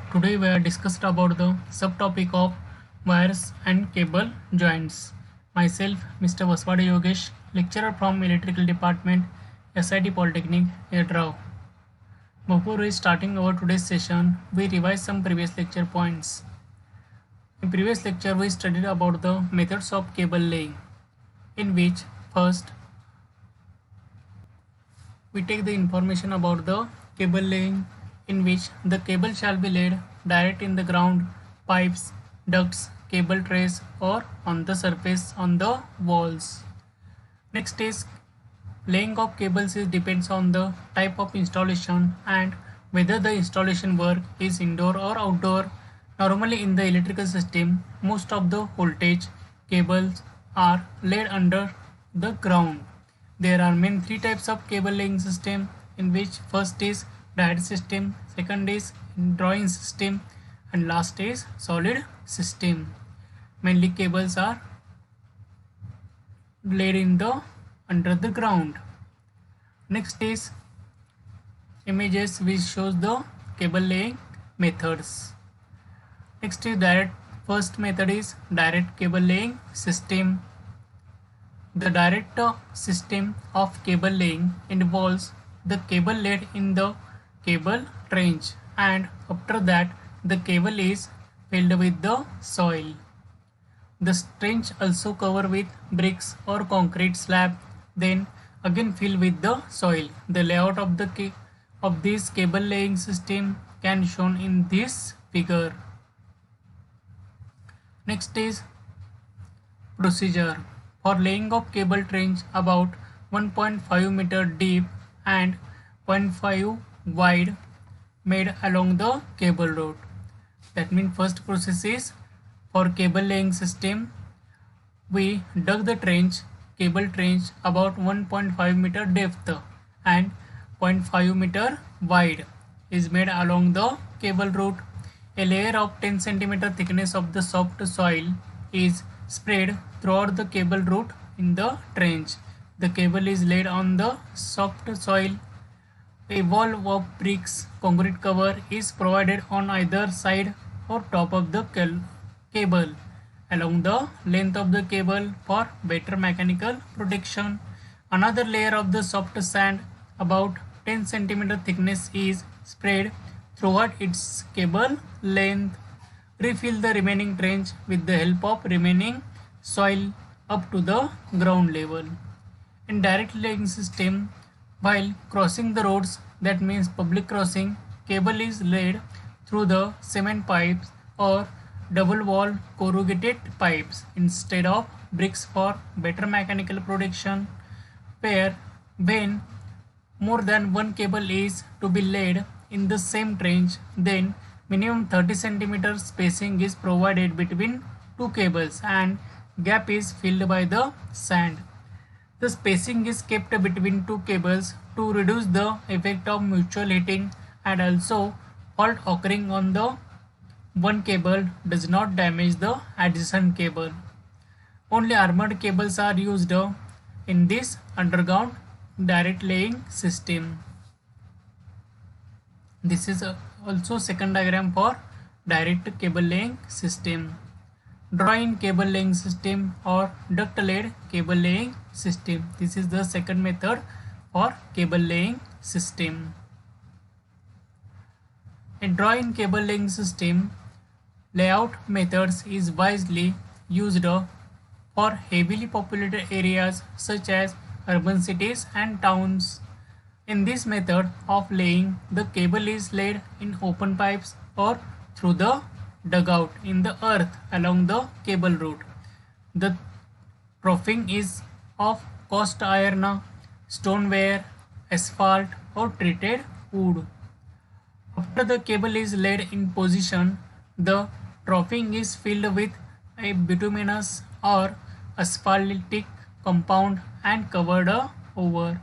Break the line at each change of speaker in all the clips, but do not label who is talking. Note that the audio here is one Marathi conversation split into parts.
Today we are discussed about the subtopic of wires and cable joints. Myself, Mr. Vaswada Yogesh, lecturer from Electrical Department, SIT Polytechnic, Yadrao. Before we starting our today's session, we revise some previous lecture points. In previous lecture, we studied about the methods of cable laying, in which first we take the information about the cable laying, in which the cable shall be laid direct in the ground, pipes, ducts, cable trays, or on the surface on the walls. Next is laying of cables depends on the type of installation and whether the installation work is indoor or outdoor. Normally in the electrical system, most of the voltage cables are laid under the ground. There are main three types of cable laying system, in which first is direct system, second is drawing system, and last is solid system. Mainly cables are laid in the under the ground. Next is images which shows the cable laying methods. Next is first method is direct cable laying system. The direct system of cable laying involves the cable laid in the cable trench, and after that the cable is filled with the soil. The trench also covered with bricks or concrete slab, then again filled with the soil. The layout of this cable laying system can be shown in this figure. Next is procedure for laying of cable trench about 1.5 meter deep and 0.5 wide made along the cable road. That means first process is for cable laying system, we dug the cable trench about 1.5 meter depth and 0.5 meter wide is made along the cable route. A layer of 10 cm thickness of the soft soil is spread throughout the cable route in the trench. The cable is laid on the soft soil. A wall of bricks concrete cover is provided on either side or top of the cable along the length of the cable for better mechanical protection. Another layer of the soft sand about 10 cm thickness is spread throughout its cable length. Refill the remaining trench with the help of remaining soil up to the ground level. In direct laying system, while crossing the roads, that means public crossing, cable is laid through the cement pipes or double wall corrugated pipes instead of bricks for better mechanical protection. When more than one cable is to be laid in the same trench, then minimum 30 cm spacing is provided between two cables and gap is filled by the sand. The spacing is kept between two cables to reduce the effect of mutual heating, and also fault occurring on the one cable does not damage the adjacent cable. Only armored cables are used in this underground direct laying system. This is also second diagram for direct cable laying system. Draw-in cable laying system or duct-laid cable laying system. This is the second method for cable laying system. In draw-in cable laying system, layout methods is wisely used for heavily populated areas such as urban cities and towns. In this method of laying, the cable is laid in open pipes or through the dugout in the earth along the cable route. The troughing is of cast iron, stoneware, asphalt, or treated wood. After the cable is laid in position, the troughing is filled with a bituminous or asphaltic compound and covered over.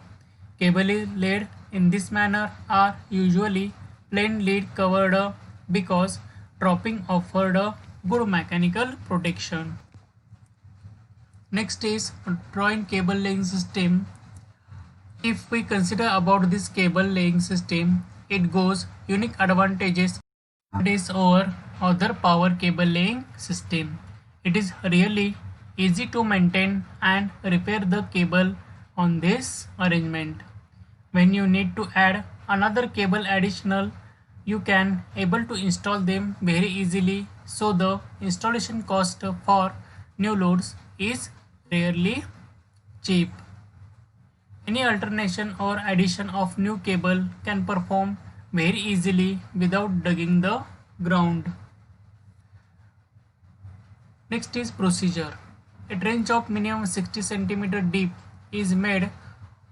Cable is laid in this manner are usually plain lead covered because troughing offered a good mechanical protection. Next is draw-in cable laying system. If we consider about this cable laying system, it goes unique advantages It is our other power cable laying system. It is really easy to maintain and repair the cable on this arrangement. When you need to add another cable additional, you can able to install them very easily, so the installation cost for new loads is rarely cheap. Any alternation or addition of new cable can perform very easily without digging the ground. Next is procedure. A trench of minimum 60 cm deep is made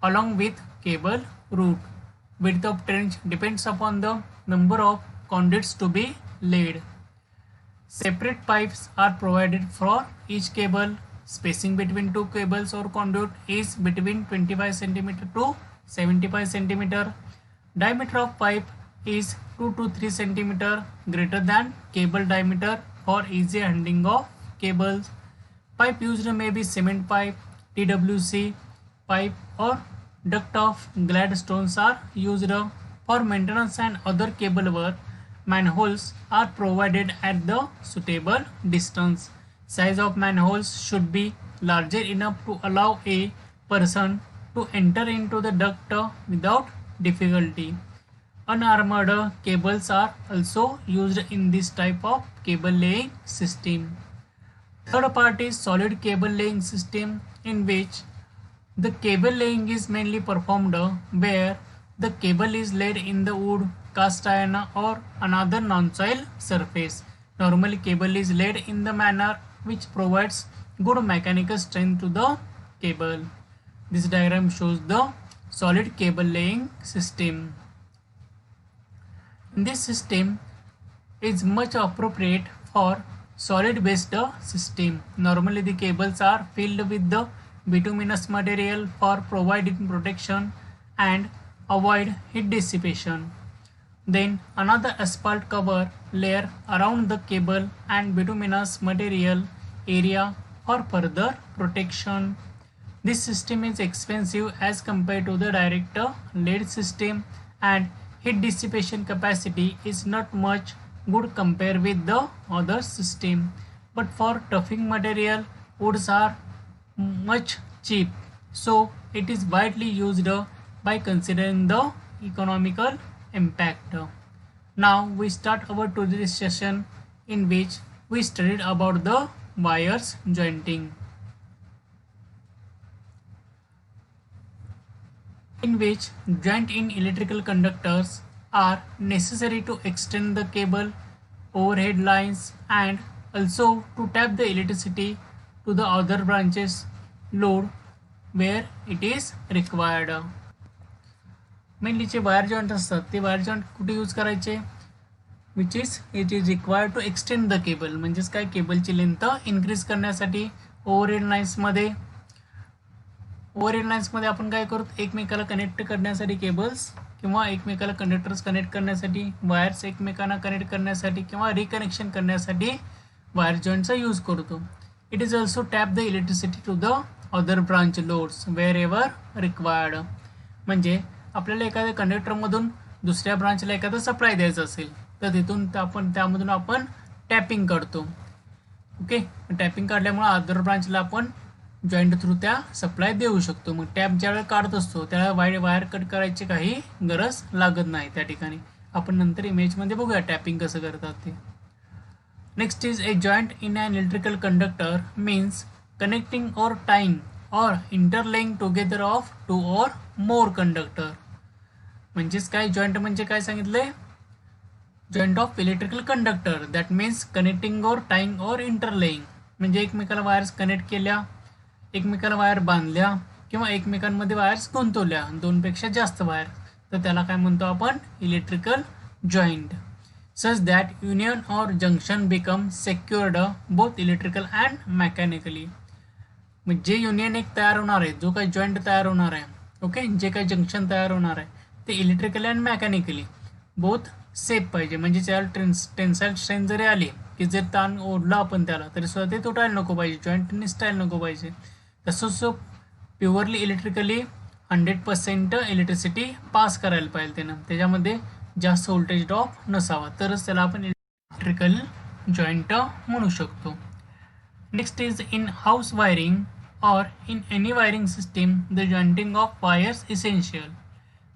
along with cable route. Width of trench depends upon the number of conduits to be laid. Separate pipes are provided for each cable. Spacing between two cables or conduit is between 25 cm to 75 cm. Diameter of pipe is 2 to 3 cm greater than cable diameter for easy handling of cables. Pipe used may be cement pipe, TWC pipe or duct of Gladstones are used. For maintenance and other cable work, manholes are provided at the suitable distance. Size of manholes should be larger enough to allow a person to enter into the duct without difficulty. Unarmored cables are also used in this type of cable laying system. Third part is solid cable laying system, in which the cable laying is mainly performed where the cable is laid in the wood, cast iron or another non-soil surface. Normally cable is laid in the manner which provides good mechanical strength to the cable. This diagram shows the solid cable laying system. This system is much appropriate for solid based system. Normally the cables are filled with the bituminous material for providing protection and avoid heat dissipation. Then another asphalt cover layer around the cable and bituminous material area for further protection. This system is expensive as compared to the direct laid system, and heat dissipation capacity is not much good compared with the other system. But for toughing material, woods are much cheap, so it is widely used by considering the economical impact. Now we start our today's session, in which we studied about the wires jointing, in which joint in electrical conductors are necessary to extend the cable overhead lines and also to tap the electricity to the other branches load where it is required. Mainly जे वायर जॉइंट असतात ते वायर जॉइंट कुठे यूज करायचे, which is it is required to extend the cable, म्हणजेच काय केबलची लेंथ इन्क्रीज करण्यासाठी ओव्हरहेड लाईन्समध्ये आपण काय करू, एकमेकाला कनेक्ट करण्यासाठी केबल्स किंवा एकमेकाला कंडक्टर्स कनेक्ट करण्यासाठी, वायर्स एकमेकांना कनेक्ट करण्यासाठी किंवा रिकनेक्शन करण्यासाठी वायर जॉइंटचा यूज करतो. It is also tap the electricity to the other branch loads wherever required. म्हणजे आपल्याला एखाद्या कंडक्टरमधून दुसऱ्या ब्रांचला एखादा सप्लाय द्यायचा असेल तर तिथून त्यामधून आपण टॅपिंग करतो. ओके, टॅपिंग काढल्यामुळे अदर ब्रांचला आपण जॉईंट थ्रू त्या सप्लाय देऊ शकतो. मग टॅप ज्यावेळेला काढत असतो त्यावेळेला वायर कट करायची काही गरज लागत नाही त्या ठिकाणी. आपण नंतर इमेजमध्ये बघूया टॅपिंग कसं करतात ते. Next is a joint in an electrical conductor means connecting or tying or interlaying together of 2 or more conductor. म्हणजेच काय, जॉईंट म्हणजे काय सांगितलंय, joint of electrical conductor that means connecting or tying or interlaying, म्हणजे एकमेकाला वायर्स कनेक्ट केल्या, एकमेकाला वायर बांधल्या किंवा एकमेकांमध्ये वायर्स गुंतवल्या, दोनपेक्षा जास्त वायर, तर त्याला काय म्हणतो आपण, electrical joint. Such that union or junction become secured both electrical and mechanically. जे युनियन एक तयार होणार आहे, जो काही जॉईंट तयार होणार आहे, ओके, जे काही जंक्शन तयार होणार आहे ते electrically and mechanically both safe पाहिजे. म्हणजे त्याला टेन्साईल स्ट्रेंथ जरी आली की जर ताण ओढला आपण त्याला तरी सुद्धा ते तुटायला नको पाहिजे, जॉईंट निसटायला नको पाहिजे. तसंच प्युअरली इलेक्ट्रिकली 100% इलेक्ट्रिसिटी पास करायला पाहिजे त्यानं. त्याच्यामध्ये जास्त व्होल्टेज ड्रॉप नसावा, तरच त्याला आपण इलेक्ट्रिकल जॉईंट म्हणू शकतो. Next is in house wiring or in any wiring system the jointing of wires essential.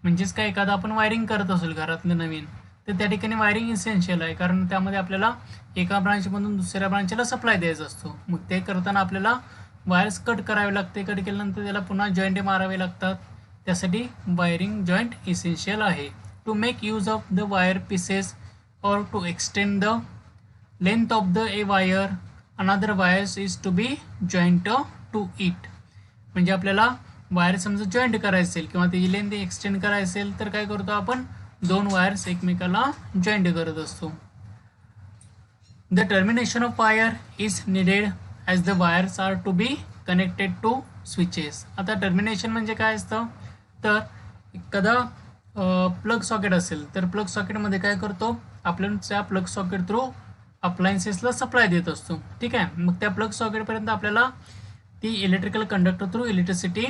म्हणजेच काय, एखादा आपण वायरिंग करत असेल घरातलं नवीन, तर त्या ठिकाणी वायरिंग इसेन्शियल आहे, कारण त्यामध्ये आपल्याला एका ब्रांचमधून दुसऱ्या ब्रांचला सप्लाय द्यायचा असतो. मग ते करताना आपल्याला वायर्स कट करावे लागते, कट केल्यानंतर त्याला पुन्हा जॉईंट मारावे लागतात. त्यासाठी वायरिंग जॉईंट इसेन्शियल आहे. To make use of the wire pieces or to extend the length of the a wire another wires is to be joint to it. म्हणजे आपल्याला वायर समजा जॉईंट करायचं असेल किंवा त्याची लेंथ एक्सटेंड करायची असेल तर काय करतो आपण, दोन वायर्स एकमेकाला जॉईंट करत असतो. The termination of wire is needed as the wires are to be connected to switches. आता टर्मिनेशन म्हणजे काय असतं, तर एखादा प्लग सॉकेट असेल तर प्लग सॉकेटमध्ये काय करतो, आपण त्या प्लग सॉकेट थ्रू अप्लायन्सेसला सप्लाय देत असतो. ठीक आहे, मग त्या प्लग सॉकेटपर्यंत आपल्याला ती electrical conductor through electricity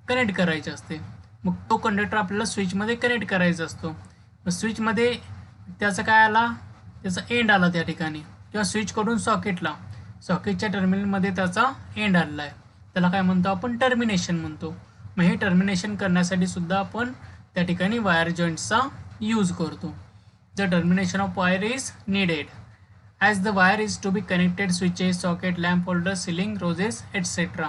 connect करायची असते. मग तो कंडक्टर आपल्याला स्विचमध्ये कनेक्ट करायचा असतो. मग स्विचमध्ये त्याचा काय आला, त्याचा एंड आला त्या ठिकाणी, किंवा स्विचकडून सॉकेटला, सॉकेटच्या टर्मिनलमध्ये त्याचा एंड आलेला आहे, त्याला काय म्हणतो आपण, टर्मिनेशन म्हणतो. मग हे टर्मिनेशन करण्यासाठी सुद्धा आपण त्या ठिकाणी वायर जॉईंट्सचा यूज करतो. The termination of wire is needed as the wire is to be connected switches, socket, lamp holder, ceiling, roses etcetera.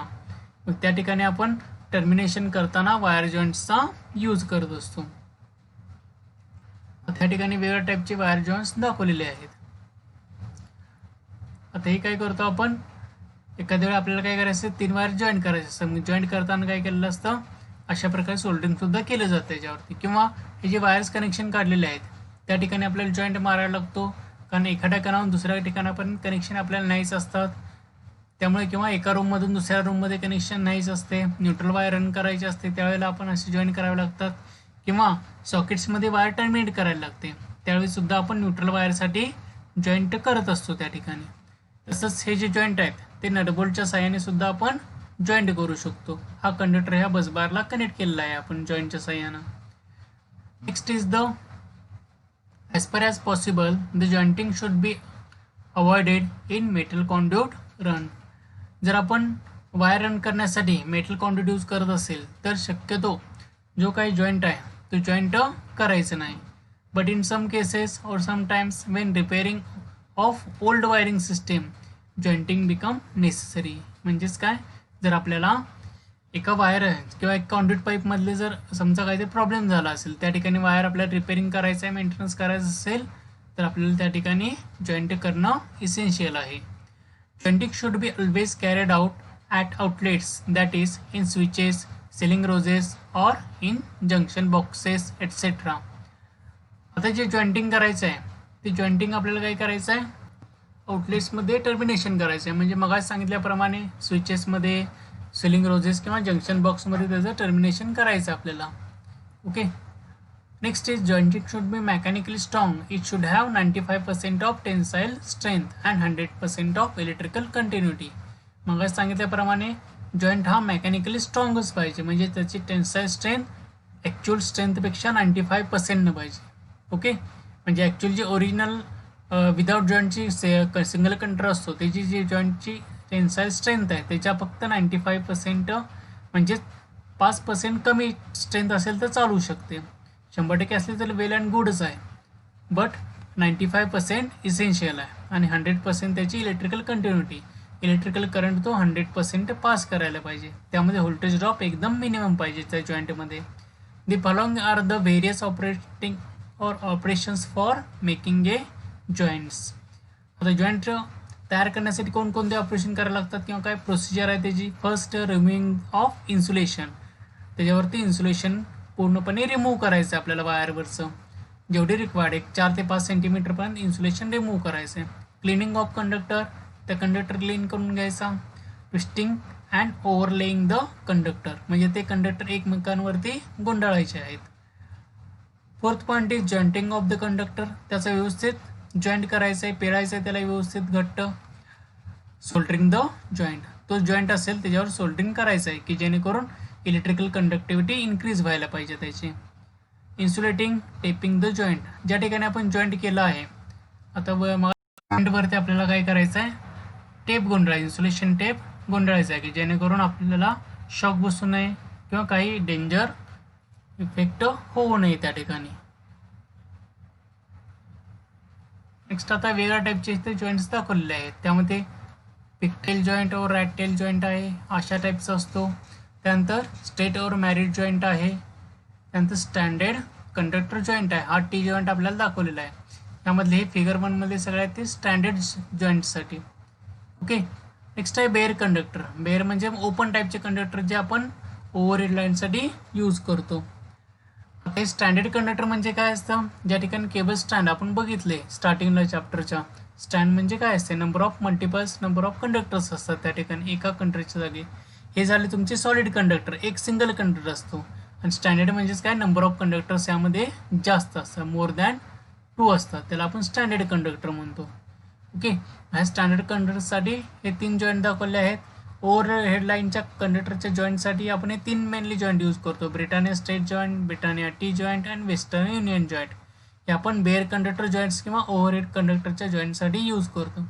मग त्या ठिकाणी आपण टर्मिनेशन करताना वायर जॉईंट्सचा यूज करत असतो. त्या ठिकाणी वेगवेगळ्या टाईपचे वायर जॉईंट्स दाखवलेले आहेत. आता हे काय करतो आपण, एखाद्या वेळी आपल्याला काय करायचं, 3 वायर जॉईंट करायचे असतं. जॉईंट करताना काय केलेलं असतं, अशा प्रकारे सोल्डरिंग सुद्धा केलं जातं त्याच्यावरती. किंवा हे जे वायर्स कनेक्शन काढलेले आहेत त्या ठिकाणी आपल्याला जॉईंट मारायला लागतो, कारण एका ठिकाणाहून दुसऱ्या ठिकाणापर्यंत कनेक्शन आपल्याला नाहीच असतात. त्यामुळे किंवा एका रूममधून दुसऱ्या रूममध्ये कनेक्शन नाहीच असते, न्यूट्रल वायर रन करायची असते, त्यावेळेला आपण असे जॉईंट करावे लागतात. किंवा सॉकेट्समध्ये वायर टर्मिनेट करायला लागते, त्यावेळी सुद्धा आपण न्यूट्रल वायरसाठी जॉईंट करत असतो त्या ठिकाणी. तसंच हे जे जॉईंट आहेत ते नटबोल्टच्या साहाय्याने सुद्धा आपण जॉईंट करू शकतो. हा कंडक्टर ह्या बसबारला कनेक्ट केलेला आहे आपण जॉईंटच्या साहाय्यानं. Next is the as far as possible the jointing should be avoided in metal conduit run. जर आपण वायर रन करण्यासाठी मेटल कॉन्ड्यूट यूज करत असेल तर शक्यतो जो काही जॉईंट आहे तो जॉईंट करायचं नाही. But in some cases or sometimes when repairing of old wiring system jointing become necessary. म्हणजेच काय, जर आपल्याला एका वायर किंवा एक कॉन्ड्यूट पाईपमधले जर समजा काहीतरी प्रॉब्लेम झाला असेल, त्या ठिकाणी वायर आपल्याला रिपेअरिंग करायचं आहे, मेंटेनन्स करायचं असेल तर आपल्याला त्या ठिकाणी जॉईंट करणं इसेन्शियल आहे. Jointing should be always carried out at outlets, that is in switches, ceiling roses or in junction boxes etcetera. आता जे जॉईंटिंग करायचं आहे ते जॉईंटिंग आपल्याला काय करायचं आहे, आउटलेट्समध्ये टर्मिनेशन करायचं आहे. म्हणजे मगाच सांगितल्याप्रमाणे स्विचेसमध्ये, सिलिंग रोजेस किंवा जंक्शन बॉक्समध्ये त्याचं टर्मिनेशन करायचं आपल्याला. Okay. Next is jointing should be mechanically strong. It should have 95% of tensile strength and 100% of electrical continuity. मगाच सांगितल्याप्रमाणे जॉईंट हा मेकॅनिकली स्ट्रॉंगच पाहिजे, म्हणजे त्याची टेन्साईल स्ट्रेंथ ॲक्च्युअल स्ट्रेंथपेक्षा 95% पाहिजे. ओके. म्हणजे ॲक्च्युअल जी ओरिजिनल विदाउट जॉईंटची सिंगल कंटर असतो त्याची जी जॉईंटची टेन्साईल स्ट्रेंथ आहे त्याच्या फक्त 95% म्हणजे 5% कमी स्ट्रेंथ असेल तर चालू शकते. 100% असले तर वेल अँड गुडच आहे. बट 95% इसेन्शियल आहे आणि 100% त्याची इलेक्ट्रिकल कंटिन्युटी, इलेक्ट्रिकल करंट तो 100% पास करायला पाहिजे. त्यामध्ये व्होल्टेज ड्रॉप एकदम मिनिमम पाहिजे त्या जॉईंटमध्ये. The following are the various operating or operations for making a joints. आता जॉईंट तयार करण्यासाठी कोणकोणते ऑपरेशन करायला लागतात किंवा काय प्रोसिजर आहे त्याची. First, removing of insulation. त्याच्यावरती इन्सुलेशन पूर्णपणे रिमूव्ह करायचं आहे आपल्याला वायरवरचं, जेवढी रिक्वायर्ड, एक 4 ते 5 सेंटीमीटरपर्यंत इन्सुलेशन रिमूव्ह करायचं आहे. क्लिनिंग ऑफ कंडक्टर, त्या कंडक्टर क्लीन करून घ्यायचा. Twisting and overlaying the conductor, म्हणजे ते कंडक्टर एकमेकांवरती गुंडाळायचे आहेत. Fourth point is jointing of the conductor. त्याचा व्यवस्थित जॉईंट करायचं आहे, पेरायचं आहे त्याला व्यवस्थित घट्ट. सोल्डरिंग द जॉईंट, तो जॉईंट असेल त्याच्यावर सोल्डरिंग करायचं आहे की जेणेकरून इलेक्ट्रिकल कंडक्टिव्हिटी इन्क्रीज व्हायला पाहिजे त्याची. इन्सुलेटिंग टेपिंग द जॉईंट, ज्या ठिकाणी आपण जॉईंट केलं आहे आता जॉईंटवरती आपल्याला काय करायचं आहे, टेप गुंडाळायचं, इन्सुलेशन टेप गुंडाळायचं आहे की जेणेकरून आपल्याला शॉक बसू नये किंवा काही डेंजर इफेक्ट होऊ नये त्या ठिकाणी. नेक्स्ट आता वेगळ्या टाईपचे इथे जॉईंट्स दाखवलेले आहेत. त्यामध्ये पिकटेल जॉईंट और रॅटटेल जॉईंट आहे, अशा टाईपचा असतो. त्यानंतर स्ट्रेट और मॅरिड जॉईंट आहे. त्यानंतर स्टँडर्ड कंडक्टर जॉईंट आहे, हा टी जॉईंट आपल्याला दाखवलेला आहे. यामधले हे फिगर 1 मध्ये सगळ्यात ते स्टँडर्ड जॉईंटसाठी. ओके, नेक्स्ट आहे बेअर कंडक्टर. बेअर म्हणजे ओपन टाईपचे कंडक्टर जे आपण ओव्हरहेड लाईनसाठी यूज करतो. हे स्टँडर्ड कंडक्टर म्हणजे काय असतं, ज्या ठिकाणी केबल स्टँड आपण बघितले स्टार्टिंगला चॅप्टरच्या. स्टँड म्हणजे काय असते, number of multiples number of conductors असतात त्या ठिकाणी एका कंडक्टरच्या जागी. हे झाले तुमचे सॉलिड कंडक्टर, एक सिंगल कंडक्टर असतो. आणि स्टँडर्ड म्हणजेच काय, नंबर ऑफ कंडक्टर्स यामध्ये जास्त असतात, मोर दॅन 2 असतात, त्याला आपण स्टँडर्ड कंडक्टर म्हणतो. ओके, ह्या स्टँडर्ड कंडक्टरसाठी हे 3 जॉईंट दाखवले आहेत. ओव्हरहेड लाईनच्या कंडक्टरच्या जॉईंटसाठी आपण हे 3 मेनली जॉईंट यूज करतो, Britannia straight joint, Britannia T joint आणि वेस्टर्न युनियन जॉईंट. हे आपण बेअर कंडक्टर जॉईंट्स किंवा ओव्हरहेड कंडक्टरच्या जॉईंटसाठी यूज करतो.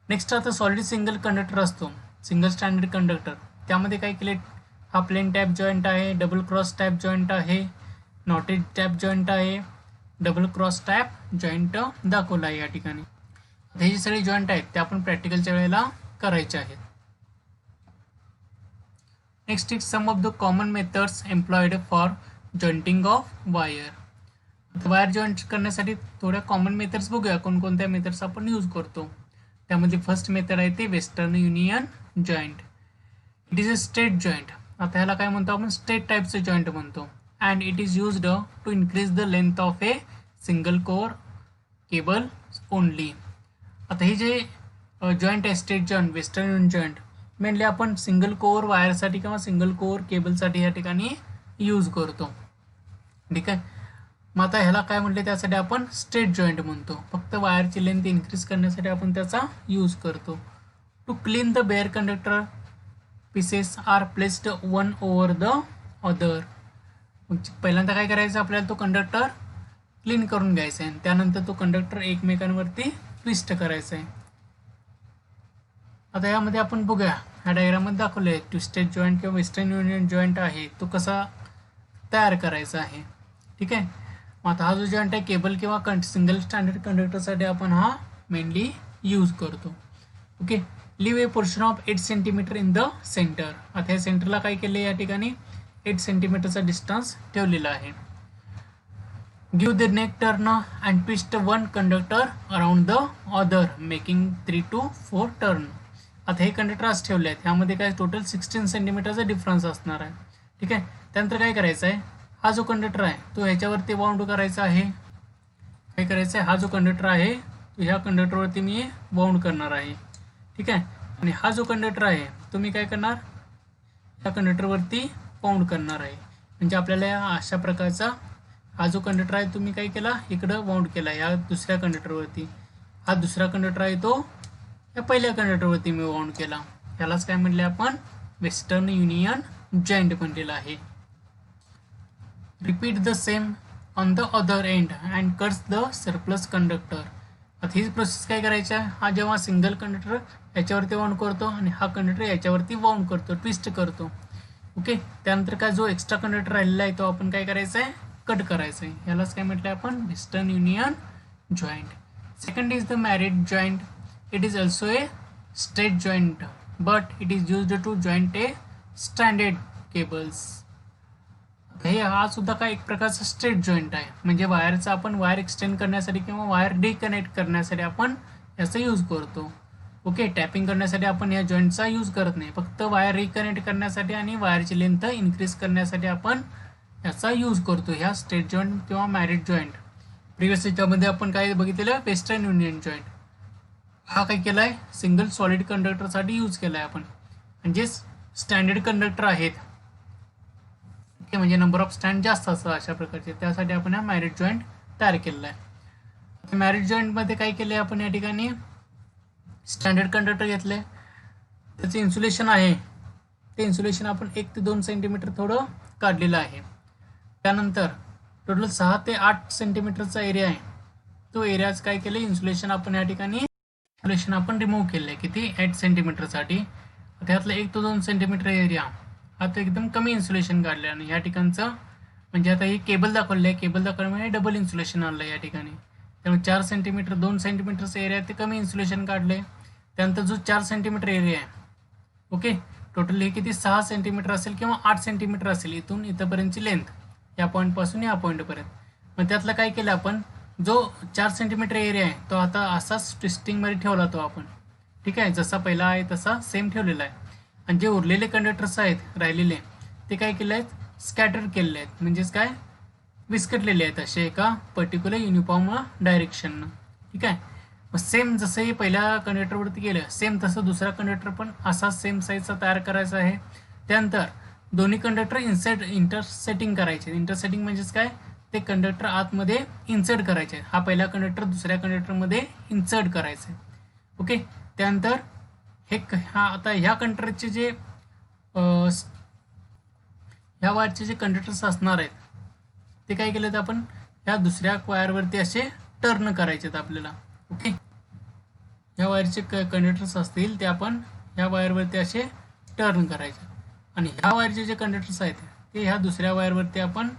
नेक्स्ट आता सॉलिड सिंगल कंडक्टर असतो, सिंगल स्टँडर्ड कंडक्टर. त्यामध्ये काय केले, हा प्लेन टॅप जॉईंट आहे, डबल क्रॉस टॅप जॉईंट आहे, नॉटेड टॅप जॉईंट आहे, डबल क्रॉस टॅप जॉईंट दाखवला आहे या ठिकाणी. हे जे सगळे जॉईंट आहेत ते आपण प्रॅक्टिकलच्या वेळेला करायचे आहेत. Next is some of the common methods employed for jointing of wire. Wire joint करण्यासाठी थोड्या कॉमन मेथड्स बघूया, कोणकोणत्या मेथड्स आपण यूज करतो. त्यामध्ये फर्स्ट मेथड आहे ते western union joint. It is a straight joint. आता ह्याला काय म्हणतो आपण, स्ट्रेट टाईपचं जॉईंट म्हणतो. And it is used to increase the length of a single core cable only. आता हे जे जॉईंट आहे straight joint, western union joint, mainly आपण सिंगल कोअर वायरसाठी किंवा सिंगल कोअर केबलसाठी या ठिकाणी यूज करतो. ठीक आहे, मग आता ह्याला काय म्हटले, त्यासाठी आपण स्ट्रेट जॉईंट म्हणतो. फक्त वायरची लेंथ इन्क्रीज करण्यासाठी आपण त्याचा यूज करतो. To clean the bare conductor pieces are placed one over the other. पहिल्यांदा काय करायचं, आपल्याला तो कंडक्टर क्लीन करून घ्यायचा आहे, त्यानंतर तो कंडक्टर एकमेकांवरती ट्विस्ट करायचा आहे. आता यामध्ये आपण बघूया, ह्या डायग्राममध्ये दाखवले आहे ट्विस्टेड जॉईंट किंवा वेस्टर्न युनियन जॉईंट आहे तो कसा तयार करायचा आहे. ठीक आहे, मग आता हा जो जॉईंट आहे केबल किंवा सिंगल स्टँडर्ड कंडक्टरसाठी आपण हा मेनली यूज करतो. Okay, leave a portion of 8 centimetre in the centre. आता या सेंटरला काय केले, या ठिकाणी 8 सेंटीमीटरचा डिस्टन्स ठेवलेला आहे. Give the neck turn and twist one conductor around the other making 3 to 4 turn. आता हे कंडक्टर आज ठेवले आहेत, ह्यामध्ये काय टोटल 16 सेंटीमीटरचा डिफरन्स असणार आहे. ठीक आहे, त्यानंतर काय करायचं आहे, हा जो कंडक्टर आहे तो ह्याच्यावरती बाउंड करायचा आहे. काय करायचं आहे, हा जो कंडक्टर आहे तो ह्या कंडक्टरवरती मी बाउंड करणार आहे. ठीक आहे, आणि हा जो कंडक्टर आहे तो मी काय करणार, ह्या कंडक्टरवरती बाउंड करणार आहे. म्हणजे आपल्याला अशा प्रकारचा हा जो कंडक्टर आहे तुम्ही काय केला, इकडं बाउंड केला या दुसऱ्या कंडक्टरवरती. हा दुसरा कंडक्टर आहे तो या पहिल्या कंडक्टरवरती मी बाउंड केला. यालाच काय म्हटले आपण, वेस्टर्न युनियन जॉईंट म्हटलेला आहे. Repeat the same on the other end and cuts the surplus conductor. आता हीच प्रोसेस काय करायची आहे, हा जेव्हा सिंगल कंडक्टर याच्यावरती बाउंड करतो आणि हा कंडक्टर याच्यावरती बाउंड करतो, ट्विस्ट करतो. ओके, त्यानंतर काय जो एक्स्ट्रा कंडक्टर राहिलेला आहे तो आपण काय करायचा आहे, कट करायचं आहे. यालाच काय म्हटलं आपण, western union joint. Second is the married joint. It is also a straight joint but it is used to joint a standard cables. हे हा सुद्धा काय एक प्रकारचा स्ट्रेट जॉईंट आहे, म्हणजे वायरचा आपण वायर एक्सटेंड करण्यासाठी किंवा वायर डिकनेक्ट करण्यासाठी आपण याचा यूज करतो. ओके, टॅपिंग करण्यासाठी आपण या जॉईंटचा यूज करत नाही, फक्त वायर रिकनेक्ट करण्यासाठी आणि वायरची लेंथ इन्क्रीज करण्यासाठी आपण याचा यूज करतो, ह्या स्ट्रेट जॉईंट किंवा मॅरिड जॉईंट. प्रिव्हियस याच्यामध्ये आपण काय बघितलेलं, वेस्टर्न युनियन जॉईंट. हा काय केला आहे, सिंगल सॉलिड कंडक्टरसाठी यूज केला आहे आपण, म्हणजे स्टँडर्ड कंडक्टर आहेत म्हणजे नंबर ऑफ स्टँड जास्त असतात अशा प्रकारचे, त्यासाठी आपण हा मॅरिड जॉईंट तयार केलेला आहे. मॅरिड जॉईंटमध्ये काय केले आपण, या ठिकाणी स्टँडर्ड कंडक्टर घेतले, त्याचे इन्सुलेशन आहे ते इन्सुलेशन आपण 1 ते 2 सेंटीमीटर थोडं काढलेलं आहे. त्यानंतर टोटल 6 ते 8 सेंटीमीटरचा एरिया आहे. तो एरियाच काय केलं, इन्सुलेशन आपण या ठिकाणी इन्सुलेशन आपण रिमूव्ह केलं आहे. किती, 8 सेंटीमीटरसाठी. त्यातलं 1 ते 2 सेंटीमीटर एरिया आता एकदम कमी इन्सुलेशन काढलं. आणि या ठिकाणचं म्हणजे आता ही केबल दाखवली आहे, केबल दाखवल्यामुळे डबल इन्सुलेशन आणलं या ठिकाणी. त्यामुळे 4 सेंटीमीटर 2 सेंटीमीटरचा एरिया ते कमी इन्सुलेशन काढले. त्यानंतर जो 4 सेंटीमीटर एरिया आहे, ओके, टोटल हे किती 6 सेंटीमीटर असेल किंवा 8 सेंटीमीटर असेल इथून इथंपर्यंतची लेंथ, या पॉईंटपासून या पॉईंटपर्यंत. मग त्यातलं काय केलं आपण, जो 4 सेंटीमीटर एरिया आहे तो आता असाच ट्विस्टिंगमध्ये ठेवला तो आपण. ठीक आहे, जसा पहिला आहे तसा सेम ठेवलेला आहे. आणि जे उरलेले कंडक्टर्स आहेत राहिलेले, ते काय केले आहेत, स्कॅटर केलेले आहेत. म्हणजेच काय, विस्कटलेले आहेत असे एका पर्टिक्युलर युनिफॉर्म डायरेक्शननं. ठीक आहे, मग सेम जसं हे पहिल्या कंडक्टरवरती केलं, सेम तसं दुसरा कंडक्टर पण असा सेम साईजचा तयार करायचा आहे. त्यानंतर दोन्ही कंडक्टर इंटरसेटिंग करायचे. इंटरसेटिंग म्हणजेच काय, ते कंडक्टर आतमध्ये इन्सर्ट करायचे. हा पहिला कंडक्टर दुसऱ्या कंडक्टरमध्ये इन्सर्ट करायचं आहे. ओके, त्यानंतर आता ह्या कंडक्टरचे जे ह्या वायरचे जे कंडक्टर्स असणार आहेत, ते काय केलेत आपण, ह्या दुसऱ्या वायरवरती असे टर्न करायचे आहेत आपल्याला. ओके, ह्या वायरचे कंडक्टर्स असतील ते आपण ह्या वायरवरती असे टर्न करायचे. आणि ह्या वायरचे जे कंडक्टर्स आहेत ते ह्या दुसऱ्या वायरवरती आपण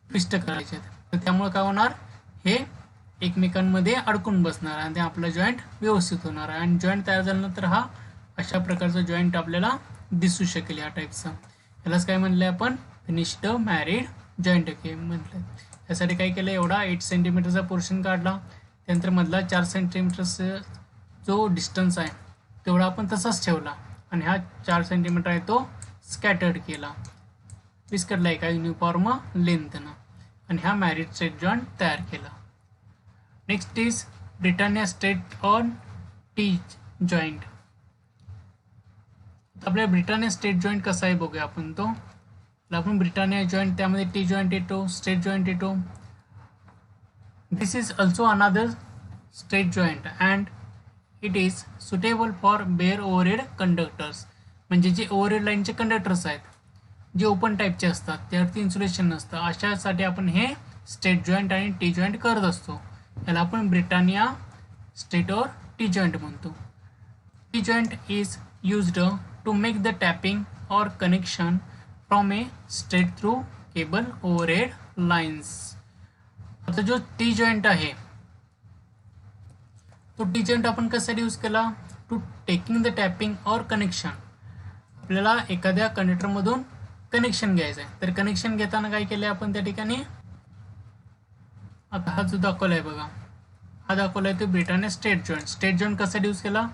ट्विस्ट करायचे आहेत. तर त्यामुळे काय होणार, हे एकमेकांमध्ये अडकून बसणार आणि ते आपला जॉईंट व्यवस्थित होणार आहे. आणि जॉईंट तयार झाल्यानंतर हा अशा प्रकारचा जॉईंट आपल्याला दिसू शकेल या टाईपचा. यालाच काय म्हणलं आपण, फिनिश्ड मॅरिड जॉईंट म्हटलं. त्यासाठी काय केलं, एवढा 8 सेंटीमीटरचा पोर्शन काढला. त्यानंतर मधला 4 सेंटीमीटरचा जो डिस्टन्स आहे तेवढा आपण तसाच ठेवला. आणि हा 4 सेंटीमीटर आहे तो स्कॅटर्ड केला, विस्कटला एका युनिफॉर्म लेंथनं. आणि हा मॅरिड स्ट्रेट जॉईंट तयार केला. Next is Britannia straight on T joint. आपल्या ब्रिटानिया स्ट्रेट जॉईंट कसा आहे बघूया आपण तो. आपण ब्रिटानिया जॉईंट, त्यामध्ये टी जॉईंट येतो, स्ट्रेट जॉईंट येतो. This is also another straight joint and it is suitable for bare overhead conductors. म्हणजे जे ओव्हरहेड लाईनचे कंडक्टर्स आहेत, जे ओपन टाईपचे असतात, त्यावरती इन्सुलेशन नसतं, अशासाठी आपण हे स्ट्रेट जॉईंट आणि टी जॉईंट करत असतो. याला आपण Britannia straight or T joint म्हणतो. T joint is used to make the tapping or connection from a straight through cable overhead lines. आता जो टी जॉईंट आहे तो टी जॉईंट आपण कशासाठी यूज केला, to taking the tapping or connection. आपल्याला एखाद्या कंडक्टरमधून कनेक्शन घ्यायचं आहे. तर कनेक्शन घेताना काय केलं आपण त्या ठिकाणी, आता हा जो दाखवला आहे बघा, हा दाखवला आहे तो Britannia straight joint. Straight joint कशासाठी यूज केला,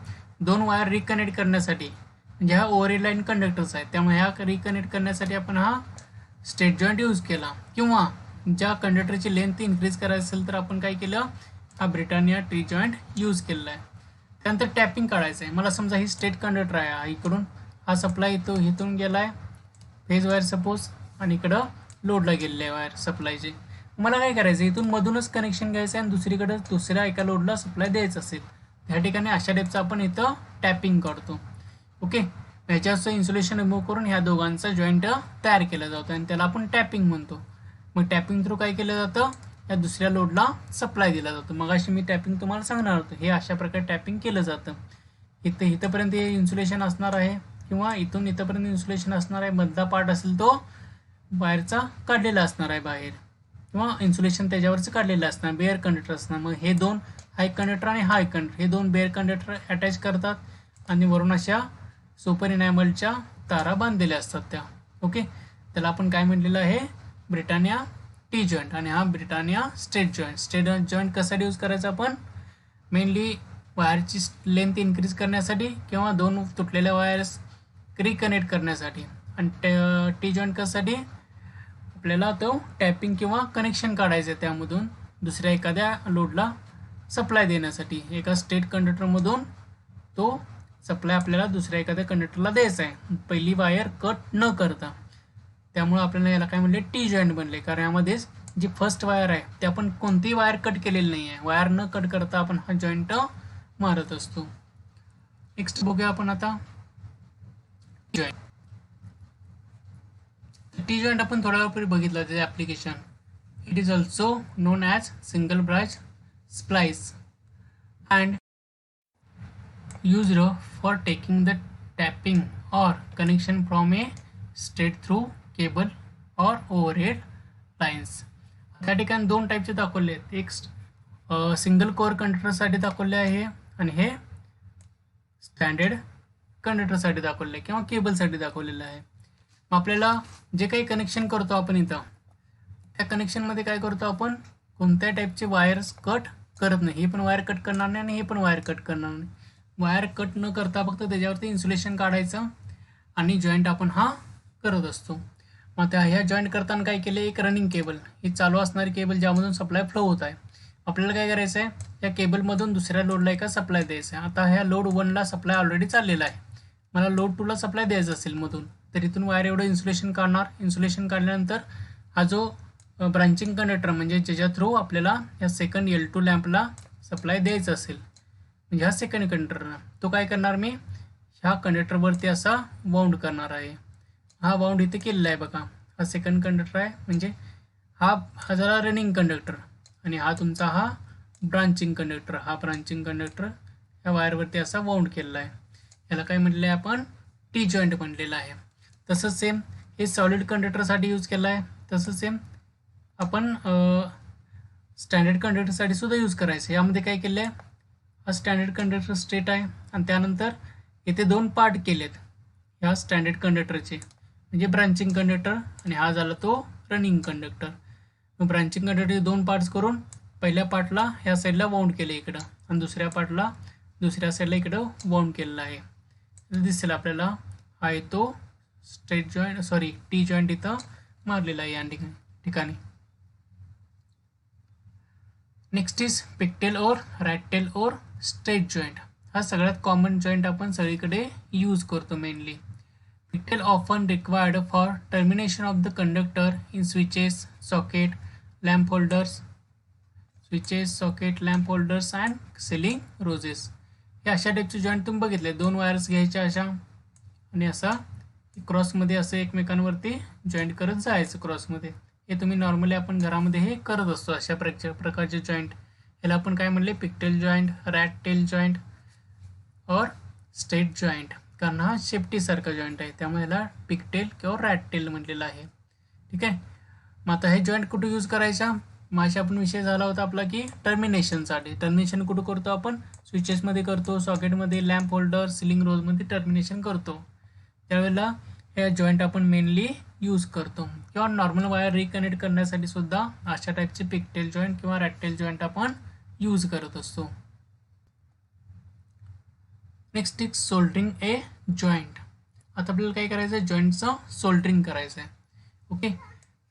2 वायर रिकनेक्ट करण्यासाठी. म्हणजे हा ओव्हरहेड लाईन कंडक्टर्स आहे, त्यामुळे ह्या रिकनेक्ट करण्यासाठी आपण हा स्ट्रेट जॉईंट यूज केला. किंवा ज्या कंडक्टरची लेंथ इन्क्रीज करायची असेल तर आपण काय केलं, हा ब्रिटानिया टी जॉईंट यूज केलेला आहे. त्यानंतर टॅपिंग काढायचं आहे. मला समजा ही स्ट्रेट कंडक्टर आहे, हा इकडून हा सप्लाय इथून गेला आहे फेज वायर सपोज, आणि इकडं लोडला गेलेले आहे वायर सप्लायचे. मला काय करायचं, इथून मधूनच कनेक्शन घ्यायचं आहे आणि दुसरीकडे दुसऱ्या एका लोडला सप्लाय द्यायचं असेल, ह्या ठिकाणी अशा टाईपचं आपण इथं टॅपिंग काढतो. ओके, ह्याच्याचं इन्सुलेशन रिमूव्ह करून ह्या दोघांचा जॉईंट तयार केला जातो आणि त्याला आपण टॅपिंग म्हणतो. मग टॅपिंग थ्रू काय केलं जातं, या दुसऱ्या लोडला सप्लाय दिला जातो. मग अशी मी टॅपिंग तुम्हाला सांगणार होतो. हे अशा प्रकारे टॅपिंग केलं जातं. इथंपर्यंत हे इन्सुलेशन असणार आहे किंवा इथून इथंपर्यंत इन्सुलेशन असणार आहे. मधला पार्ट असेल तो बाहेरचा काढलेला असणार आहे बाहेर, किंवा इन्सुलेशन त्याच्यावरचं काढलेलं असणार, बेअर कंडक्टर असणार. मग हे 2 हा एक कंडक्टर आणि हा एक कंडक्टर, हे 2 बेअर कंडक्टर अटॅच करतात आणि वरून अशा सुपर इनॅमलच्या तारा बांधलेल्या असतात त्या. ओके, त्याला आपण काय म्हटलेलं आहे, ब्रिटानिया टी जॉईंट. आणि हा Britannia straight joint. Straight joint कशासाठी यूज करायचा आपण, मेनली वायरची लेंथ इन्क्रीज करण्यासाठी किंवा 2 तुटलेल्या वायर्स रिकनेक्ट करण्यासाठी. आणि टी जॉईंट कशासाठी, आपल्याला तो टॅपिंग किंवा कनेक्शन काढायचं आहे त्यामधून दुसऱ्या एखाद्या लोडला सप्लाय देण्यासाठी. एका स्ट्रेट कंडक्टरमधून तो सप्लाय आपल्याला दुसऱ्या एखाद्या कंडक्टरला द्यायचा आहे, पहिली वायर कट न करता. त्यामुळे आपल्याला याला काय म्हणले, टी जॉईंट बनले. कारण यामध्ये जी फर्स्ट वायर आहे ते आपण कोणतीही वायर कट केलेली नाही आहे, वायर न कट करता आपण हा जॉईंट मारत असतो. नेक्स्ट बघूया आपण आता जॉईंट. टी जॉईंट आपण थोड्या वेळापूर्वी बघितलं त्याचे application. It is also known as single branch splice and used for taking the tapping or connection from a straight through cable or overhead lines. त्या ठिकाणी दोन टाईपचे दाखवले आहेत. एक सिंगल कोअर कंडक्टरसाठी दाखवले आहे आणि हे स्टँडर्ड कंडक्टरसाठी दाखवले किंवा केबलसाठी दाखवलेलं आहे. मग आपल्याला जे काही कनेक्शन करतो आपण इथं त्या कनेक्शनमध्ये काय करतो आपण कोणत्या टाईपचे वायर्स कट करत नाही. हे पण वायर कट करणार नाही आणि हे पण वायर कट करणार नाही. वायर कट न करता फक्त त्याच्यावरती इन्सुलेशन काढायचं आणि जॉईंट आपण हा करत असतो. मग आता ह्या जॉईंट करताना काय केले एक रनिंग केबल ही चालू असणारी केबल ज्यामधून सप्लाय फ्लो होत आहे. आपल्याला काय करायचं आहे या केबलमधून दुसऱ्या लोडला एका सप्लाय द्यायचं आहे. आता ह्या लोड 1ला सप्लाय ऑलरेडी चाललेला आहे. मला लोड 2ला सप्लाय द्यायचं असेल मधून तर इथून वायर एवढं इन्सुलेशन काढणार. इन्सुलेशन काढल्यानंतर हा जो ब्रांचिंग कंडक्टर म्हणजे ज्याच्या थ्रू आपल्याला या सेकंड L2 लॅम्पला सप्लाय द्यायचा असेल म्हणजे हा सेकंड कंडक्टर तो काय करणार मी ह्या कंडक्टरवरती असा वाउंड करणार आहे. हा वाउंड इथे केलेला आहे बघा. हा सेकंड कंडक्टर आहे म्हणजे हा जरा रनिंग कंडक्टर आणि हा तुमचा हा ब्रांचिंग कंडक्टर. हा ब्रांचिंग कंडक्टर ह्या वायरवरती असा वाउंड केलेला आहे. याला काय म्हटलं आहे आपण टी जॉईंट म्हटलेलं आहे. तसंच सेम हे सॉलिड कंडक्टरसाठी यूज केलं आहे. तसंच सेम आपण स्टँडर्ड कंडक्टरसाठी सुद्धा यूज करायचं. यामध्ये काय केलं आहे हा स्टँडर्ड कंडक्टर स्ट्रेट आहे आणि त्यानंतर इथे दोन पार्ट केलेत ह्या स्टँडर्ड कंडक्टरचे म्हणजे ब्रांचिंग कंडक्टर आणि हा झाला तो रनिंग कंडक्टर. मग ब्रांचिंग कंडक्टरचे दोन पार्ट्स करून पहिल्या पार्टला ह्या साईडला वाउंड केले इकडं आणि दुसऱ्या पार्टला दुसऱ्या साईडला इकडं वाउंड केलेला आहे. दिसेल आपल्याला हा येतो स्ट्रेट जॉईंट टी जॉईंट इथं मारलेला आहे या ठिकाणी. नेक्स्ट इज पिगटेल और रॅटटेल और स्ट्रेट जॉईंट. हा सगळ्यात कॉमन जॉईंट आपण सगळीकडे यूज करतो mainly. Pigtail often required for termination of the conductor in switches socket lamp holders and ceiling roses. हे अशा टाईपचे जॉईंट तुम्ही बघितले. दोन वायर्स घ्यायच्या अशा आणि असा क्रॉसमध्ये असं एकमेकांवरती जॉईंट करत जायचं क्रॉसमध्ये. हे तुम्ही नॉर्मली आपण घरामध्ये हे करत असतो अशा प्रकारचे जॉईंट. याला आपण काय म्हणले pigtail joint rat tail joint और स्ट्रेट जॉईंट. कारण हा शेपटीसारखा जॉईंट आहे त्यामुळे याला पिगटेल किंवा रॅट टेल म्हटलेलं आहे. ठीक आहे. मग आता हे जॉईंट कुठे यूज करायचा माशी आपण विषय झाला होता आपला की टर्मिनेशनसाठी. टर्मिनेशन कुठं करतो आपण स्विचेसमध्ये करतो सॉकेटमध्ये लॅम्प होल्डर सिलिंग रोजमध्ये टर्मिनेशन करतो. त्यावेळेला हे जॉईंट आपण मेनली यूज करतो किंवा नॉर्मल वायर रिकनेक्ट करण्यासाठी सुद्धा अशा टाईपचे पिगटेल जॉईंट किंवा रॅटटेल जॉईंट आपण यूज करत असतो. Next is soldering a joint. आता आपल्याला काय करायचं आहे जॉईंटचं सोल्डरिंग करायचं आहे. Okay.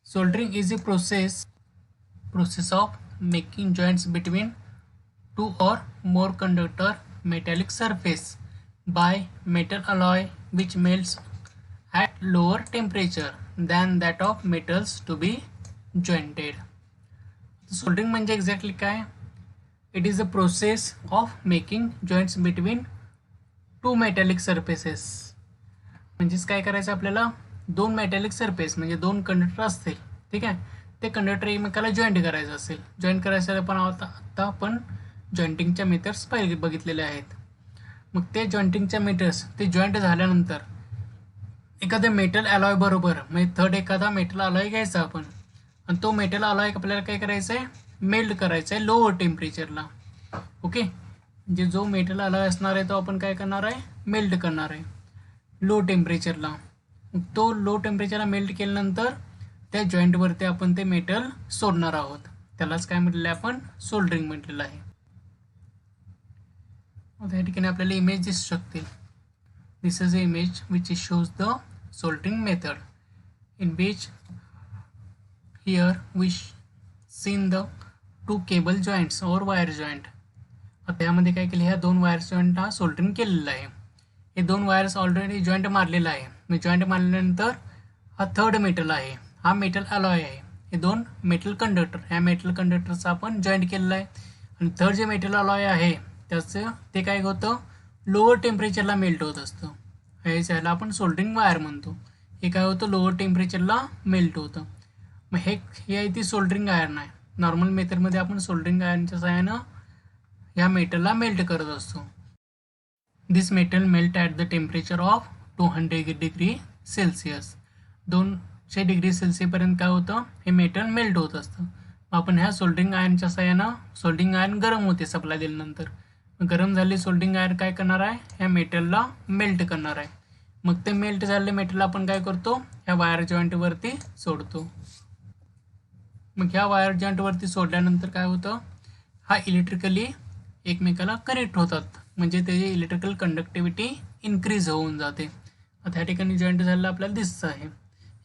Soldering is a process of making joints between two or more conductor metallic surface by metal alloy which melts at lower temperature than that of metals to be jointed. Soldering म्हणजे एक्झॅक्टली काय it is a process of making joints between to metallic surfaces. म्हणजेच काय करायचं आपल्याला दोन मेटॅलिक सरफेस म्हणजे दोन कंडक्टर असतील. ठीक आहे. ते कंडक्टर एकमेकाला जॉईंट करायचं असेल. जॉईंट करायचं आपण आता आपण जॉईंटिंगच्या मेथड्स पहिले बघितलेले आहेत. मग ते जॉईंटिंगच्या मेटल्स ते जॉईंट झाल्यानंतर एखाद्या मेटल अलॉय बरोबर म्हणजे थर्ड एखादा मेटल अलॉय घ्यायचा आपण आणि तो मेटल अलॉय आपल्याला काय करायचं आहे मेल्ट करायचा आहे लोअर टेम्परेचरला. ओके. म्हणजे जो मेटल अलॉय असणार आहे तो आपण काय करणार आहे मेल्ट करणार आहे लो टेम्परेचरला. तो लो टेम्परेचरला मेल्ट केल्यानंतर त्या जॉईंटवरती आपण ते मेटल सोडणार आहोत. त्यालाच काय म्हटलेलं आहे आपण सोल्डरिंग म्हटलेलं आहे. त्या ठिकाणी आपल्याला इमेज दिसू शकते. This is a image which shows the soldering method in which here we seen the two cable joints or wire joint. आता यामध्ये काय केलं ह्या दोन वायर जॉईंट हा सोल्डरिंग केलेला आहे. हे दोन वायर्स ऑलरेडी जॉईंट मारलेला आहे. मग जॉईंट मारल्यानंतर हा थर्ड मेटल आहे हा मेटल अलॉय आहे. हे दोन मेटल कंडक्टर ह्या मेटल कंडक्टरचा आपण जॉईंट केलेला आहे आणि थर्ड जे मेटल अलॉय आहे त्याचं ते काय होतं लोअर टेम्परेचरला मेल्ट होत असतं. ह्याला आपण सोल्डरिंग वायर म्हणतो. हे काय होतं लोअर टेम्परेचरला मेल्ट होतं. मग ही आहे ती सोल्डरिंग आयर्न आहे. नॉर्मल मेथडमध्ये आपण सोल्डरिंग आयर्नच्या सहाय्यानं ह्या मेटलला मेल्ट करत असतो. This metal melt at the temperature of 200 degree Celsius. 200 degree सेल्सिअसपर्यंत काय होतं, हे मेटल मेल्ट होत असतं. आपण ह्या सोल्डरिंग आयर्नच्या सहाय्यानं सोल्डरिंग आयर्न गरम होते सप्लाय दिल्यानंतर. गरम झाले सोल्डरिंग आयर्न काय करणार आहे, ह्या मेटलला मेल्ट करणार आहे. मग ते मेल्ट झालेले मेटल आपण काय करतो, ह्या वायर जॉईंटवरती सोडतो. मग ह्या वायर जॉईंटवरती सोडल्यानंतर काय होतं, हा इलेक्ट्रिकली एकमेकाला कनेक्ट होतात, म्हणजे त्याची इलेक्ट्रिकल कंडक्टिव्हिटी इन्क्रीज होऊन जाते. आता ह्या ठिकाणी जॉईंट झालेलं आपल्याला दिसतं आहे.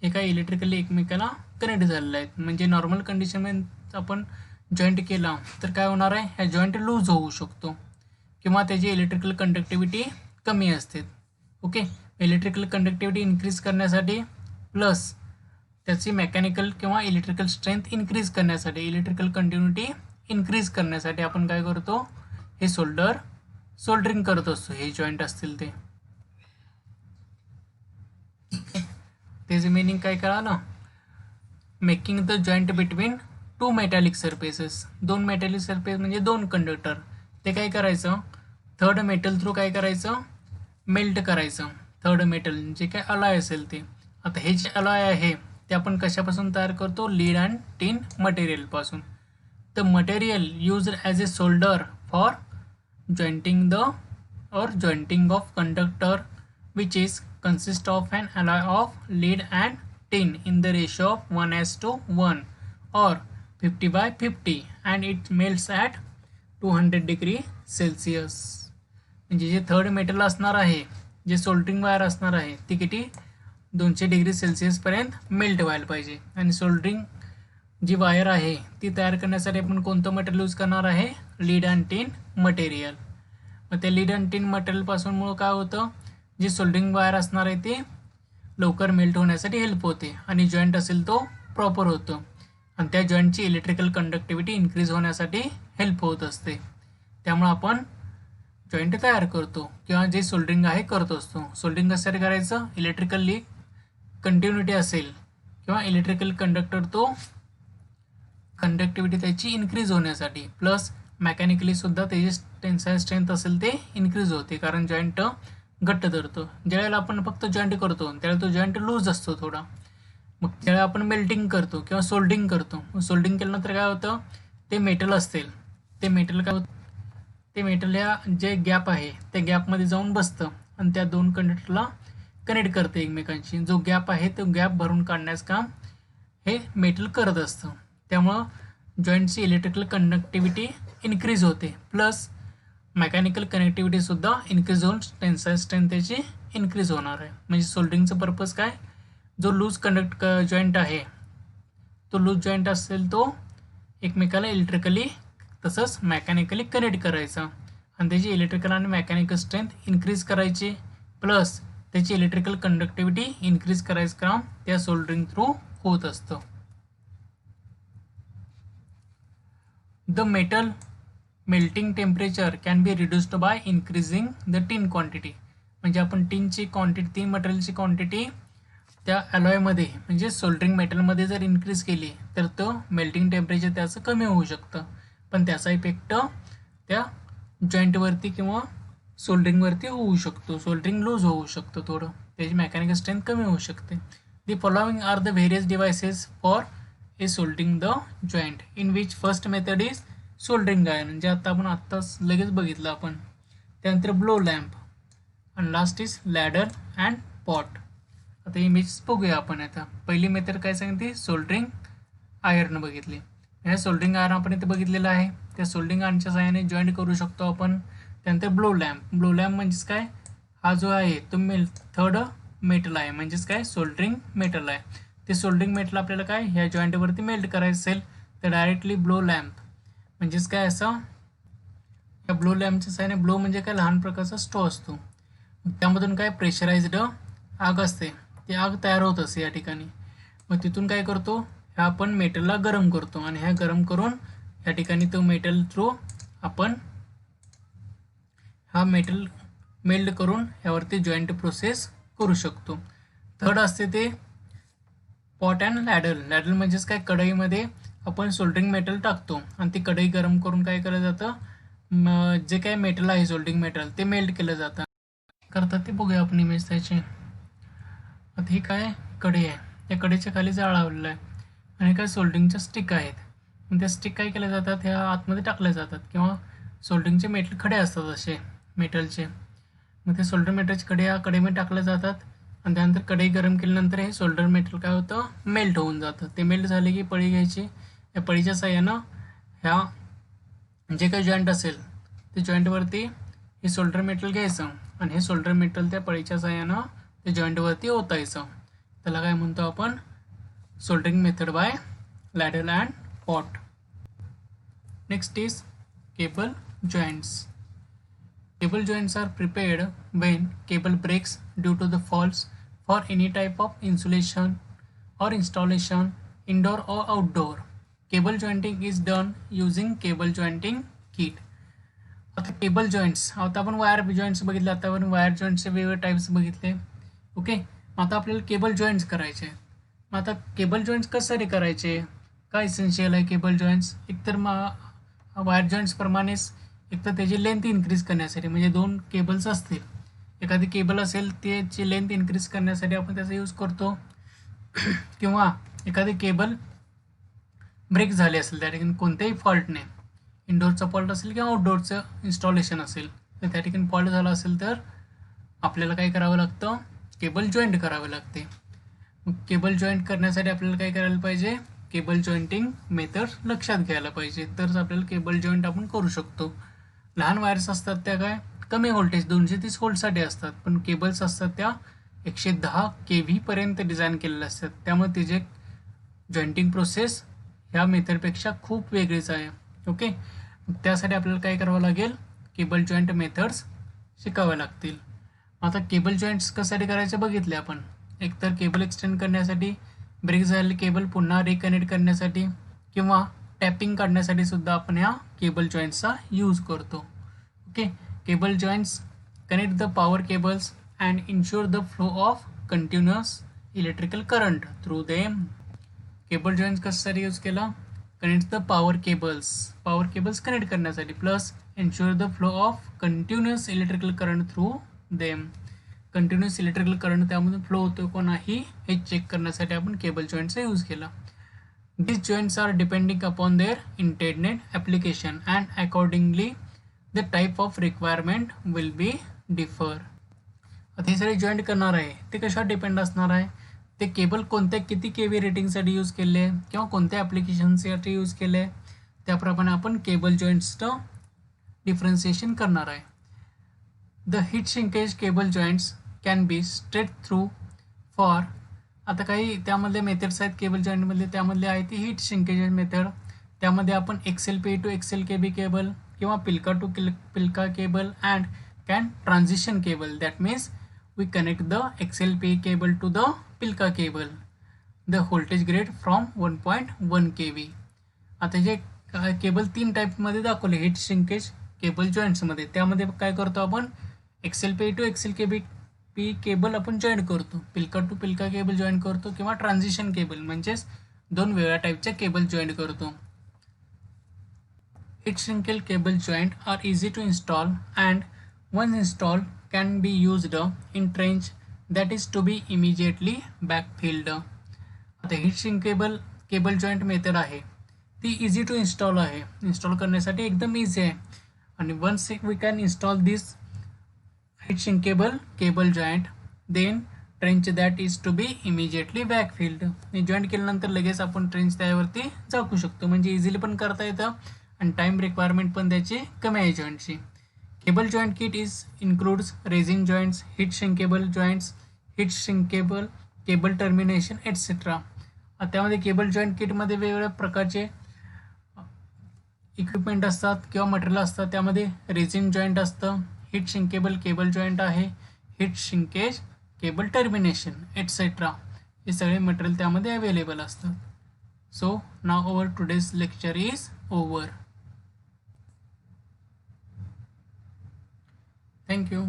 हे काय इलेक्ट्रिकली एकमेकाला कनेक्ट झालेलं आहेत. म्हणजे नॉर्मल कंडिशनमध्ये आपण जॉईंट केला तर काय होणार आहे, ह्या जॉईंट लूज होऊ शकतो किंवा त्याची इलेक्ट्रिकल कंडक्टिव्हिटी कमी असते. ओके, इलेक्ट्रिकल कंडक्टिव्हिटी इन्क्रीज करण्यासाठी प्लस त्याची मेकॅनिकल किंवा इलेक्ट्रिकल स्ट्रेंथ इन्क्रीज करण्यासाठी, इलेक्ट्रिकल कंटिन्युटी इन्क्रीज करण्यासाठी आपण काय करतो, हे सोल्डरिंग करत असतो. हे जॉईंट असतील त्याचे मिनिंग काय कळालं, making the joint between two metallic surfaces. दोन मेटॅलिक सरफेस म्हणजे दोन कंडक्टर. ते काय करायचं, थर्ड मेटल थ्रू काय करायचं, मेल्ट करायचं. थर्ड मेटल जे काय अलॉय असेल ते. आता हे जे अलॉय आहे ते आपण कशापासून तयार करतो, लीड अँड टिन मटेरियलपासून. The material used as a solder for jointing of conductor, which is consist of an alloy of lead and tin in the ratio of 1:1 or 50/50 and it melts at 200 degree Celsius. म्हणजे जे थर्ड मेटल असणार आहे, जे सोल्डरिंग वायर असणार आहे, ती किती 200 डिग्री सेल्सिअसपर्यंत मेल्ट व्हायला पाहिजे. आणि सोल्डरिंग जी वायर आहे ती तयार करण्यासाठी आपण कोणतं मटेरियल यूज करणार आहे, लीड अँड टिन मटेरियल. मग त्या लीड अँड टिन मटेरियलपासून मुळे काय होतं, जे सोल्डरिंग वायर असणार आहे ते लवकर मेल्ट होण्यासाठी हेल्प होते आणि जॉईंट असेल तो प्रॉपर होतो आणि त्या जॉईंटची इलेक्ट्रिकल कंडक्टिव्हिटी इन्क्रीज होण्यासाठी हेल्प होत असते. त्यामुळे आपण जॉईंट तयार करतो किंवा जे सोल्डरिंग आहे करत असतो. सोल्डरिंग कशासाठी करायचं, इलेक्ट्रिकली कंटिन्युटी असेल किंवा इलेक्ट्रिकल कंडक्टर तो कंडक्टिव्हिटी त्याची इन्क्रीज होण्यासाठी, प्लस मेकॅनिकली सुद्धा त्याची टेन्साईल स्ट्रेंथ असेल ते इन्क्रीज होते, कारण जॉईंट घट्ट धरतो. ज्यावेळेला आपण फक्त जॉईंट करतो त्यावेळेला तो जॉईंट लूज असतो थोडा. मग ज्यावेळेला आपण मेल्टिंग करतो किंवा सोल्डरिंग करतो, सोल्डरिंग केल्यानंतर काय होतं, ते मेटल असतील, ते मेटल काय होतं, ते मेटल या जे गॅप आहे त्या गॅपमध्ये जाऊन बसतं आणि त्या दोन कंडक्टरला कनेक्ट करते एकमेकांशी. जो गॅप आहे तो गॅप भरून काढण्याचं काम हे मेटल करत असतं. त्यामुळं जॉईंटची इलेक्ट्रिकल कंडक्टिव्हिटी इन्क्रीज होते, प्लस मेकॅनिकल कनेक्टिव्हिटीसुद्धा इन्क्रीज होऊन टेन्साईल स्ट्रेंथ त्याची इन्क्रीज होणार आहे. म्हणजे सोल्डरिंगचं पर्पज काय, जो लूज जॉईंट आहे तो लूज जॉईंट असेल तो एकमेकाला इलेक्ट्रिकली तसंच मेकॅनिकली कनेक्ट करायचा आणि त्याची इलेक्ट्रिकल आणि मेकॅनिकल स्ट्रेंथ इन्क्रीज करायची, प्लस त्याची इलेक्ट्रिकल कंडक्टिव्हिटी इन्क्रीज करायचं काम त्या सोल्डरिंग थ्रू होत असतं. The metal melting temperature can be reduced by increasing the tin quantity. म्हणजे आपण टिनची क्वांटिटी, तीन मटेरियलची क्वांटिटी त्या अलॉयमध्ये म्हणजे सोल्डरिंग मेटलमध्ये जर इन्क्रीज केली तर तो मेल्टिंग टेम्परेचर त्याचं कमी होऊ शकतं, पण त्याचा इफेक्ट त्या जॉईंटवरती किंवा सोल्डरिंगवरती होऊ शकतो. सोल्डरिंग लूज होऊ शकतं थोडं, त्याची मेकॅनिकल स्ट्रेंथ कमी होऊ शकते. The following are the various devices for soldering the joint, in which first method is soldering iron, जे आता आपण आत्ताच लगेच बघितलं आपण. त्यानंतर ब्लो लॅम्प आणि last is ladle and pot. आता इमेज बघूया आपण. आता पहिली मेथड काय सांगितली, सोल्डरिंग आयर्न बघितली. ह्या सोल्डरिंग आयर्न आपण इथे बघितलेलं आहे. त्या सोल्डरिंग आयर्नच्या सहाय्याने जॉईंट करू शकतो आपण. त्यानंतर ब्लो लॅम्प. ब्लो लॅम्प म्हणजेच काय, हा जो आहे तो थर्ड मेटल आहे, म्हणजेच काय सोल्डरिंग मेटल आहे. ते सोल्डरिंग मेटल आपल्याला काय ह्या जॉईंटवरती मेल्ट करायचं असेल तर डायरेक्टली ब्लो लॅम्प म्हणजेच काय असं, या ब्लो लॅम्पच्या सहाय्याने, ब्लो म्हणजे काय लहान प्रकारचा स्टो असतो, त्यामधून काय प्रेशराइज्ड आग असते, ती आग तयार होत असते या ठिकाणी. मग तिथून काय करतो, ह्या आपण मेटलला गरम करतो आणि ह्या गरम करून या ठिकाणी तो मेटल थ्रू आपण हा मेटल मेल्ट करून ह्यावरती जॉईंट प्रोसेस करू शकतो. थर्ड असते ते पॉट अँड लॅडल. लॅडल म्हणजेच काय, कढईमध्ये आपण सोल्डरिंग मेटल टाकतो आणि ती कढई गरम करून काय केलं जातं, जे काय मेटल आहे सोल्डरिंग मेटल ते मेल्ट केलं जातं. करतात ते बघूया आपण इमेज त्याची. आता ही काय कढई आहे, त्या कढईच्या खाली जाळ लावलेला आहे आणि काय सोल्डरिंगच्या स्टिक आहेत. मग त्या स्टिक काय केल्या जातात, ह्या आतमध्ये टाकल्या जातात किंवा सोल्डरिंगचे मेटल खडे असतात असे मेटलचे. मग ते सोल्डर मेटलचे खडे या कढईमध्ये टाकले जातात आणि त्यानंतर कढई गरम केल्यानंतर हे सोल्डर मेटल काय होतं, मेल्ट होऊन जातं. ते मेल्ट झाले की पळी घ्यायची, या पळीच्या साह्यानं ह्या जे काही जॉईंट असेल ते जॉईंटवरती हे सोल्डर मेटल घ्यायचं आणि हे सोल्डर मेटल त्या पळीच्या साह्यानं ते जॉईंटवरती ओतायचं. त्याला काय म्हणतो आपण, soldering method by ladle and pot. Next is cable joints. Cable joints are prepared when cable breaks due to the faults for any type of insulation or installation, indoor or outdoor. Cable jointing is done using cable jointing kit. आता केबल जॉईंट्स, आता आपण वायर जॉईंट्स बघितले, आता आपण वायर जॉईंट्सचे वेगवेगळे टाईप्स बघितले. ओके, आता आपल्याला केबल जॉईंट्स करायचे. मग आता केबल जॉईंट्स कशासाठी करायचे, काय इसेन्शियल आहे केबल जॉईंट्स? एकतर वायर जॉईंट्सप्रमाणेच एकतर त्याची लेंथ इन्क्रीज करण्यासाठी, म्हणजे दोन केबल्स असतील, एखादी केबल असेल त्याची लेंथ इन्क्रीज करण्यासाठी आपण त्याचा यूज करतो. किंवा एखादी केबल ब्रेक झाली असेल, त्या ठिकाणी कोणत्याही फॉल्टने, इंडोरचा फॉल्ट असेल किंवा आउटडोअरचं इन्स्टॉलेशन असेल, तर त्या ठिकाणी फॉल्ट झाला असेल तर आपल्याला काय करावं लागतं, केबल जॉईंट करावे लागते. मग केबल जॉईंट करण्यासाठी आपल्याला काय करायला पाहिजे, केबल जॉईंटिंग मेथड लक्षात घ्यायला पाहिजे, तरच आपल्याला केबल जॉईंट आपण करू शकतो. लहान वायर्स असतात त्या काय कमी व्होल्टेज 230 व्होल्टसाठी असतात, पण केबल्स असतात त्या 110 kV पर्यंत डिझाईन केलेल्या असतात. त्यामुळे तिचे जॉईंटिंग प्रोसेस ह्या मेथडपेक्षा खूप वेगळीच आहे. ओके, त्यासाठी आपल्याला काय करावं लागेल, केबल जॉईंट मेथड्स शिकाव्या लागतील. आता केबल जॉईंट्स कशासाठी करायचे बघितले आपण. एकतर केबल एक्सटेंड करण्यासाठी, ब्रेक झालेले केबल पुन्हा रिकनेक्ट करण्यासाठी, किंवा टॅपिंग काढण्यासाठी सुद्धा आपण या केबल जॉईंट्सचा यूज करतो. Okay, cable joints connect the power cables and ensure the flow of continuous electrical current through them. Cable joints कशासाठी यूज केला, connect the power cables connect करण्यासाठी, plus ensure the flow of continuous electrical current through them. Continuous electrical current त्यामधून फ्लो होतो का नाही हे चेक करण्यासाठी आपण केबल जॉईंटचा यूज केला. These joints are depending upon their intended application and accordingly the type of requirement will be differ. आता हे सगळे जॉईंट करणार आहे ते कशावर डिपेंड असणार आहे, ते केबल कोणत्या किती केव्ही रेटिंगसाठी यूज केले किंवा कोणत्या ॲप्लिकेशनसाठी यूज केले, त्याप्रमाणे आपण केबल जॉईंट्सचं डिफरन्सिएशन करणार आहे. The heat shrinkage cable joints can be straight through for, आता काही त्यामधले मेथड्स आहेत केबल जॉईंटमधले, त्यामधले आहे ती हीट शिंकेज मेथड. त्यामध्ये आपण XLPE टू XLKB केबल किंवा PILC to PILC cable and can transition cable, that means we connect the XLPE cable to the PILC cable, the voltage grade from 1.1 kV. आता जे केबल 3 टाईपमध्ये दाखवले हीट शिंकेज केबल जॉईंट्समध्ये, त्यामध्ये काय करतो आपण, XLPE टू XLKB केबल आपण जॉईन करतो, PILC to PILC cable join करतो, किंवा ट्रान्झिशन केबल म्हणजेच दोन वेगळ्या टाईपच्या केबल जॉईन करतो. Heat shrinkage cable joint are easy to install and once installed can be used in trench that is to be immediately backfilled. आता heat shrinkable cable joint method आहे ती इझी टू इन्स्टॉल आहे, इन्स्टॉल करण्यासाठी एकदम इझी आहे. आणि once we can install this heat shinkable cable joint then trench that is to be immediately backfilled. हे जॉईंट केल्यानंतर लगेच आपण ट्रेंच त्यावरती झाकू शकतो, म्हणजे इझिली पण करता येतं आणि टाइम रिक्वायरमेंट पण त्याची कमी आहे जॉईंटची. Cable joint kit is includes resin joints, heat shrinkable joints, heat shrinkable cable termination etcetera. त्यामध्ये केबल जॉईंट किटमध्ये वेगवेगळ्या प्रकारचे इक्विपमेंट असतात किंवा मटेरियल असतात. त्यामध्ये रेझिन जॉईंट असतं, हीट शिंकेबल केबल जॉईंट आहे, heat shrinkage cable termination etcetera, हे सगळे मटेरियल त्यामध्ये अवेलेबल असतात. So now our today's lecture is over. Thank you.